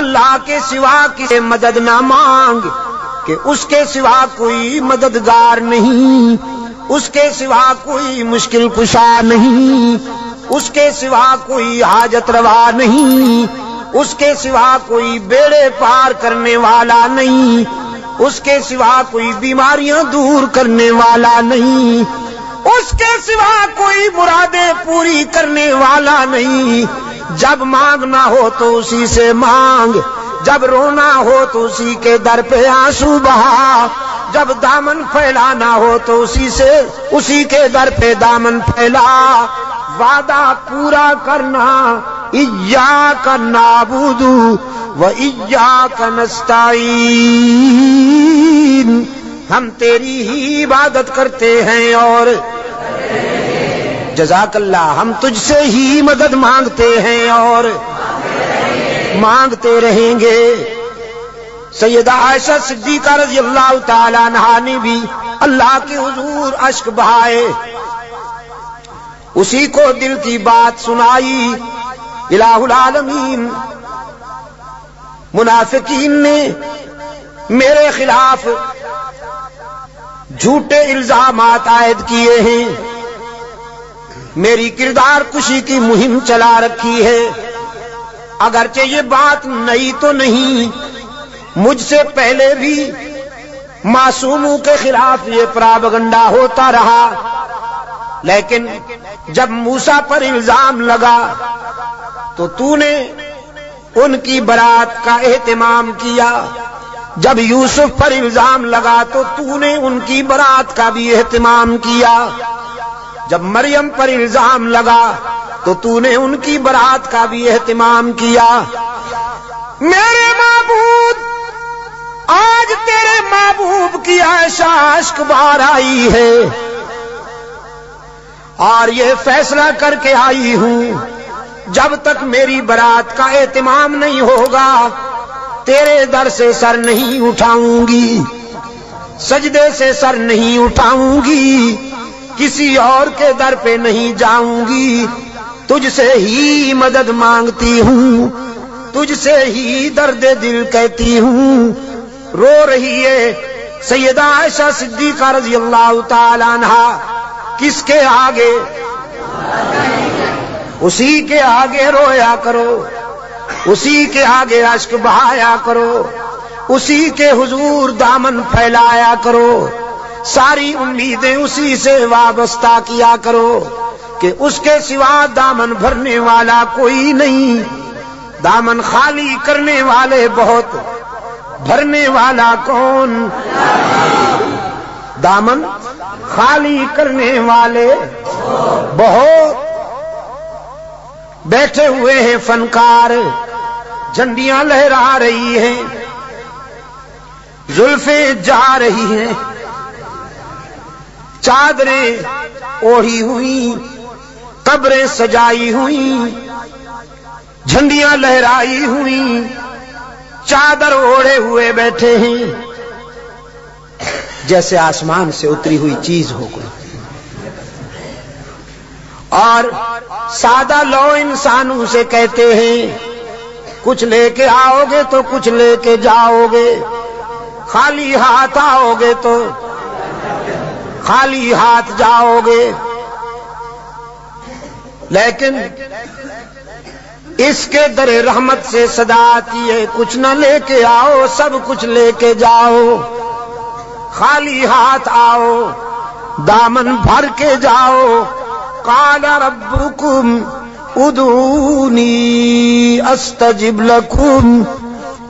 اللہ کے سوا کسی مدد نہ مانگ کہ اس کے سوا کوئی مددگار نہیں، اس کے سوا کوئی مشکل کشا نہیں، اس کے سوا کوئی حاجت روا نہیں، اس کے سوا کوئی بیڑے پار کرنے والا نہیں، اس کے سوا کوئی بیماریاں دور کرنے والا نہیں، اس کے سوا کوئی مرادیں پوری کرنے والا نہیں۔ جب مانگنا ہو تو اسی سے مانگ، جب رونا ہو تو اسی کے در پہ آنسو بہا، جب دامن پھیلانا ہو تو اسی کے در پہ دامن پھیلا۔ وعدہ پورا کرنا، ایاک نعبد و ایاک نستعین، ہم تیری ہی عبادت کرتے ہیں اور جزاک اللہ، ہم تجھ سے ہی مدد مانگتے ہیں اور مانگتے رہیں گے۔ سیدہ عائشہ صدیقہ رضی اللہ تعالی عنہا نے بھی اللہ کے حضور اشک بہائے، اسی کو دل کی بات سنائی۔ الہ العالمین، منافقین نے میرے خلاف جھوٹے الزامات عائد کیے ہیں، میری کردار کشی کی مہم چلا رکھی ہے۔ اگرچہ یہ بات نئی تو نہیں، مجھ سے پہلے بھی معصوموں کے خلاف یہ پراپگنڈا ہوتا رہا، لیکن جب موسیٰ پر الزام لگا تو نے ان کی برات کا اہتمام کیا، جب یوسف پر الزام لگا تو نے ان کی برات کا بھی اہتمام کیا، جب مریم پر الزام لگا تو نے ان کی برات کا بھی اہتمام کیا۔ میرے معبود، آج تیرے محبوب کی عائشہ اشک بار آئی ہے اور یہ فیصلہ کر کے آئی ہوں، جب تک میری برات کا اہتمام نہیں ہوگا تیرے در سے سر نہیں اٹھاؤں گی، سجدے سے سر نہیں اٹھاؤں گی، کسی اور کے در پہ نہیں جاؤں گی، تجھ سے ہی مدد مانگتی ہوں، تجھ سے ہی درد دل کہتی ہوں۔ رو رہی ہے سیدہ عائشہ صدیقہ رضی اللہ تعالی عنہا، کس کے آگے؟ اسی کے آگے رویا کرو، اسی کے آگے اشک بہایا کرو، اسی کے حضور دامن پھیلایا کرو، ساری امیدیں اسی سے وابستہ کیا کرو کہ اس کے سوا دامن بھرنے والا کوئی نہیں، دامن خالی کرنے والے بہت، بھرنے والا کون؟ دامن خالی کرنے والے بہت۔ بیٹھے ہوئے ہیں فنکار، جھنڈیاں لہرا رہی ہیں، زلفیں جا رہی ہیں، چادریں اوڑھی ہوئی، قبریں سجائی ہوئی، جھنڈیاں لہرائی ہوئی، چادر اوڑھے ہوئے بیٹھے ہیں، جیسے آسمان سے اتری ہوئی چیز ہو گئی۔ اور سادہ لو انسانوں سے کہتے ہیں کچھ لے کے آؤ گے تو کچھ لے کے جاؤ گے، خالی ہاتھ آؤ گے تو خالی ہاتھ جاؤ گے، لیکن اس کے در رحمت سے صدا آتی ہے کچھ نہ لے کے آؤ، سب کچھ لے کے جاؤ، خالی ہاتھ آؤ، دامن بھر کے جاؤ۔ قال ربکم ادعونی استجب لکم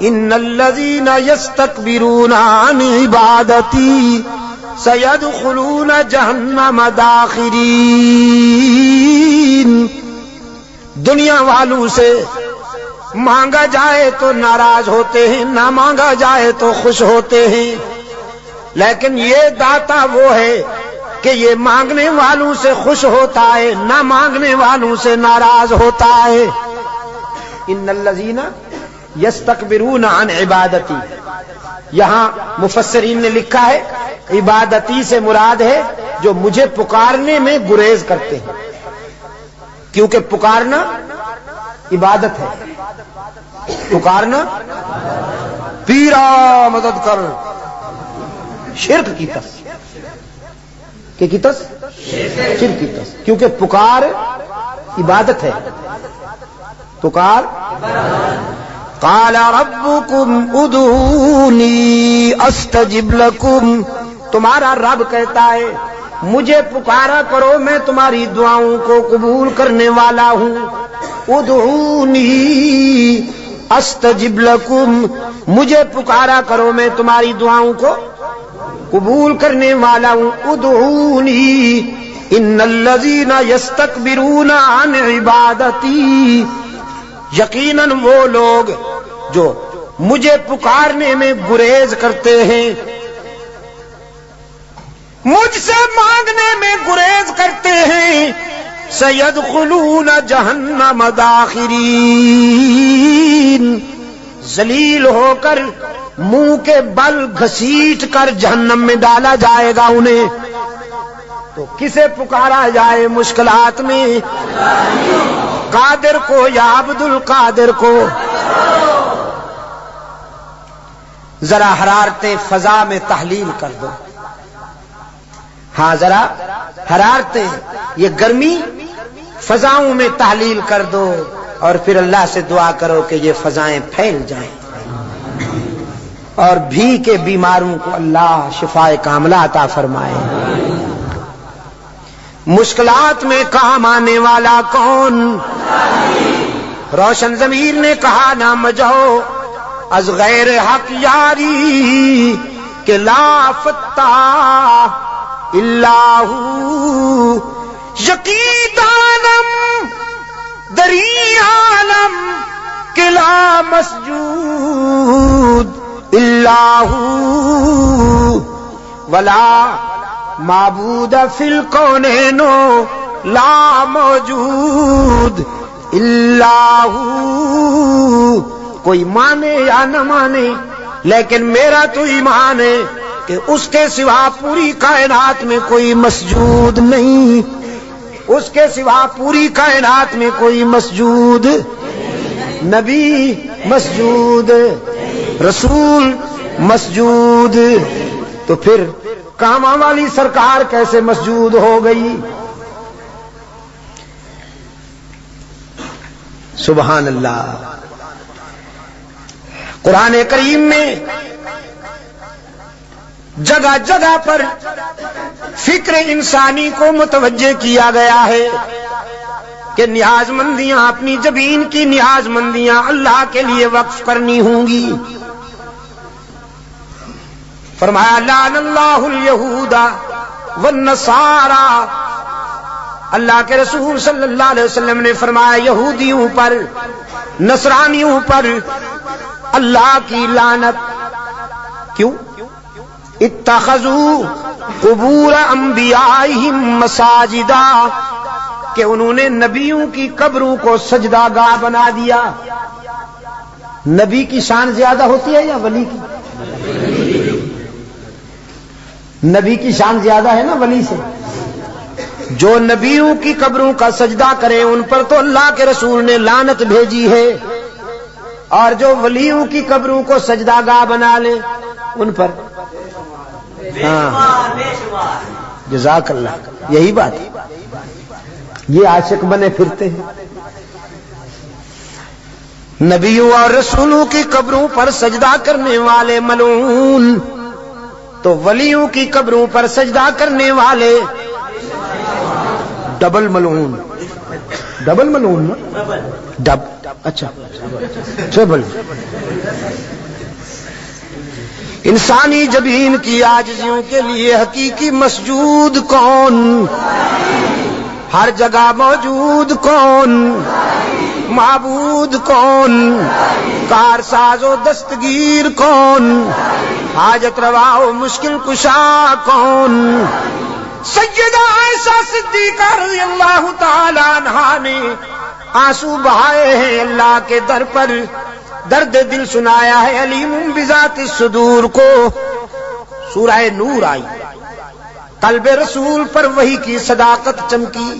ان الذین یستکبرون عن عبادتی سیدخلون جہنم داخرین۔ دنیا والوں سے مانگا جائے تو ناراض ہوتے ہیں، نہ مانگا جائے تو خوش ہوتے ہیں، لیکن یہ داتا وہ ہے کہ یہ مانگنے والوں سے خوش ہوتا ہے، نہ مانگنے والوں سے ناراض ہوتا ہے۔ ان الذین یستکبرون عن عبادتی، یہاں مفسرین نے لکھا ہے عبادتی سے مراد ہے جو مجھے پکارنے میں گریز کرتے ہیں، کیونکہ پکارنا عبادت ہے۔ پکارنا پیرا مدد کر، شرک کی تس کی تس شرک کی تس، کیونکہ پکار عبادت ہے، پکار قال ربکم ادعونی استجب لکم، تمہارا رب کہتا ہے مجھے پکارا کرو میں تمہاری دعاؤں کو قبول کرنے والا ہوں، ادعونی استجب لکم، مجھے پکارا کرو میں تمہاری دعاؤں کو قبول کرنے والا ہوں، ادعونی ان الذین یستکبرون عن عبادتی، یقیناً وہ لوگ جو مجھے پکارنے میں گریز کرتے ہیں، مجھ سے مانگنے میں گریز کرتے ہیں، سیدخلون جہنم داخرین، ذلیل ہو کر منہ کے بل گھسیٹ کر جہنم میں ڈالا جائے گا انہیں۔ تو کسے پکارا جائے مشکلات میں؟ قادر کو یا عبد القادر کو؟ ذرا حرارت فضا میں تحلیل کر دو، ہاں ذرا حرارت یہ گرمی فضاؤں میں تحلیل کر دو، اور پھر اللہ سے دعا کرو کہ یہ فضائیں پھیل جائیں اور بھی کے بیماروں کو اللہ شفائے کاملہ عطا فرمائے۔ مشکلات میں کام آنے والا کون؟ روشن ضمیر نے کہا نہ مجھو از غیر حق یاری کہ لا فتح الا ہو، یقین دانم دری عالم کہ لا مسجود الا ہو، ولا معبود فی الکونین لا موجود الا ہو، کوئی مانے یا نہ مانے لیکن میرا تو ایمان ہے کہ اس کے سوا پوری کائنات میں کوئی مسجود نہیں، اس کے سوا پوری کائنات میں کوئی مسجود، نبی مسجود، رسول مسجود، تو پھر کاما والی سرکار کیسے مسجود ہو گئی؟ سبحان اللہ۔ قرآن کریم میں جگہ جگہ پر فکر انسانی کو متوجہ کیا گیا ہے کہ نیاز مندیاں، اپنی جبین کی نیاز مندیاں اللہ کے لیے وقف کرنی ہوں گی۔ فرمایا لعن اللہ الیہود والنصارى، اللہ کے رسول صلی اللہ علیہ وسلم نے فرمایا یہودیوں پر، نصرانیوں پر اللہ کی لعنت۔ کیوں؟ اتخذوا قبور انبیائہم مساجدا، کہ انہوں نے نبیوں کی قبروں کو سجدہ گاہ بنا دیا۔ نبی کی شان زیادہ ہوتی ہے یا ولی کی؟ نبی کی شان زیادہ ہے نا ولی سے۔ جو نبیوں کی قبروں کا سجدہ کرے ان پر تو اللہ کے رسول نے لعنت بھیجی ہے، اور جو ولیوں کی قبروں کو سجدہ گاہ بنا لے ان پر، ہاں جزاک اللہ، یہی بات ہے، یہ عاشق بنے پھرتے ہیں۔ نبیوں اور رسولوں کی قبروں پر سجدہ کرنے والے ملعون، تو ولیوں کی قبروں پر سجدہ کرنے والے ڈبل ملعون۔ ڈبل ملعون نا؟ اچھا ٹربل۔ انسانی جبین کی عاجزیوں کے لیے حقیقی مسجود کون؟ ہر جگہ موجود کون؟ معبود کون؟ کارساز و دستگیر کون؟ حاجت روا و مشکل کشا کون؟ سیدہ عائشہ صدیقہ رضی اللہ تعالی عنہا نے آنسو بہائے ہیں اللہ کے در پر، درد دل سنایا ہے علیم بذات الصدور کو۔ سورہ نور آئی، قلب رسول پر وحی کی صداقت چمکی،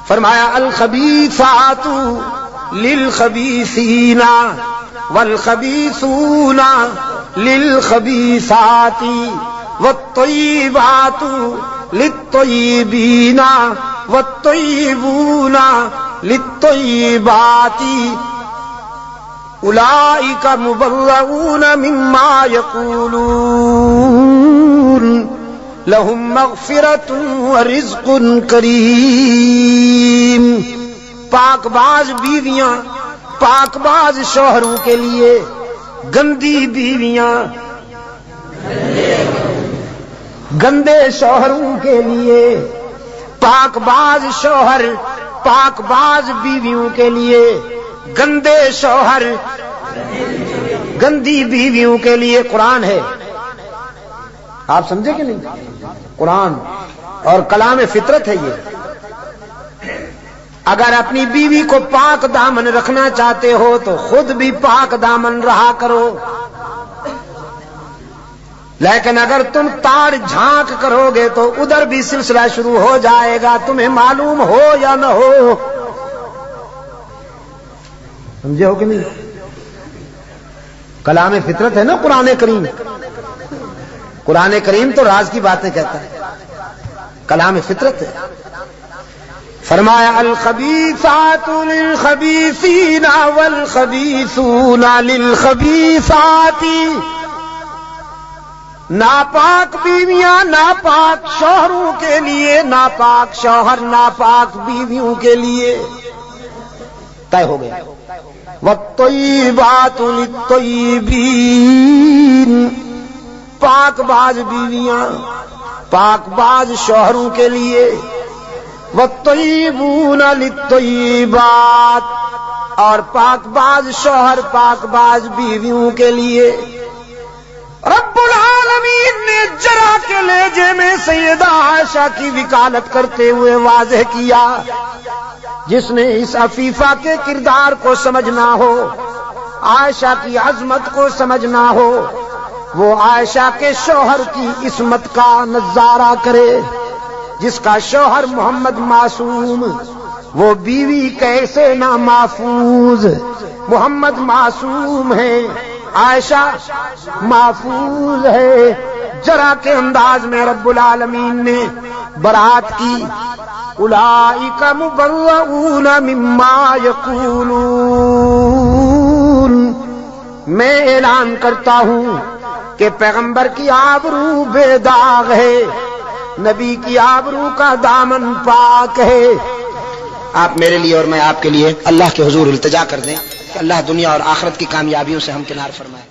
فرمایا الخبیثات للخبیثین والخبیثون للخبیثات والطیبات للطیبین والطیبون للطیبات اولئک مبرؤون مما یقولون لہم مغفرۃ ورزق کریم. پاک باز بیویاں پاک باز شوہروں کے لیے، گندی بیویاں گندے شوہروں کے لیے، پاک باز شوہر پاک باز بیویوں کے لیے، گندے شوہر گندی بیویوں کے لیے قرآن ہے. آپ سمجھے کہ نہیں؟ قرآن اور کلام فطرت ہے یہ. اگر اپنی بیوی کو پاک دامن رکھنا چاہتے ہو تو خود بھی پاک دامن رہا کرو، لیکن اگر تم تاڑ جھانک کرو گے تو ادھر بھی سلسلہ شروع ہو جائے گا، تمہیں معلوم ہو یا نہ ہو. سمجھے ہو کہ نہیں؟ کلام فطرت ہے نا قرآن کریم. قرآن کریم تو راز کی باتیں کہتا ہے، کلام فطرت ہے. فرمایا الخبیثات للخبیثین والخبیثون للخبیثات. ناپاک بیویاں ناپاک شوہروں کے لیے، ناپاک شوہر ناپاک بیویوں کے لیے. طے ہو گیا. والطیبات للطیبین. پاک باز بیویاں پاک باز شوہروں کے لیے، والطیبون للطیبات، اور پاک باز شوہر پاک باز بیویوں کے لیے. رب العالمین نے جرا کے لہجے میں سیدہ عائشہ کی وکالت کرتے ہوئے واضح کیا، جس نے اس عفیفہ کے کردار کو سمجھنا ہو، عائشہ کی عظمت کو سمجھنا ہو، وہ عائشہ کے شوہر کی عصمت کا نظارہ کرے. جس کا شوہر محمد معصوم، وہ بیوی کیسے نہ محفوظ. محمد معصوم ہے، عائشہ محفوظ ہے. جرا کے انداز میں رب العالمین نے برات کی. اولئک مبرؤون مما یقولون. میں اعلان کرتا ہوں کہ پیغمبر کی آبرو بے داغ ہے، نبی کی آبرو کا دامن پاک ہے. آپ میرے لیے اور میں آپ کے لیے اللہ کے حضور التجا کر دیں کہ اللہ دنیا اور آخرت کی کامیابیوں سے ہم کنار فرمائے.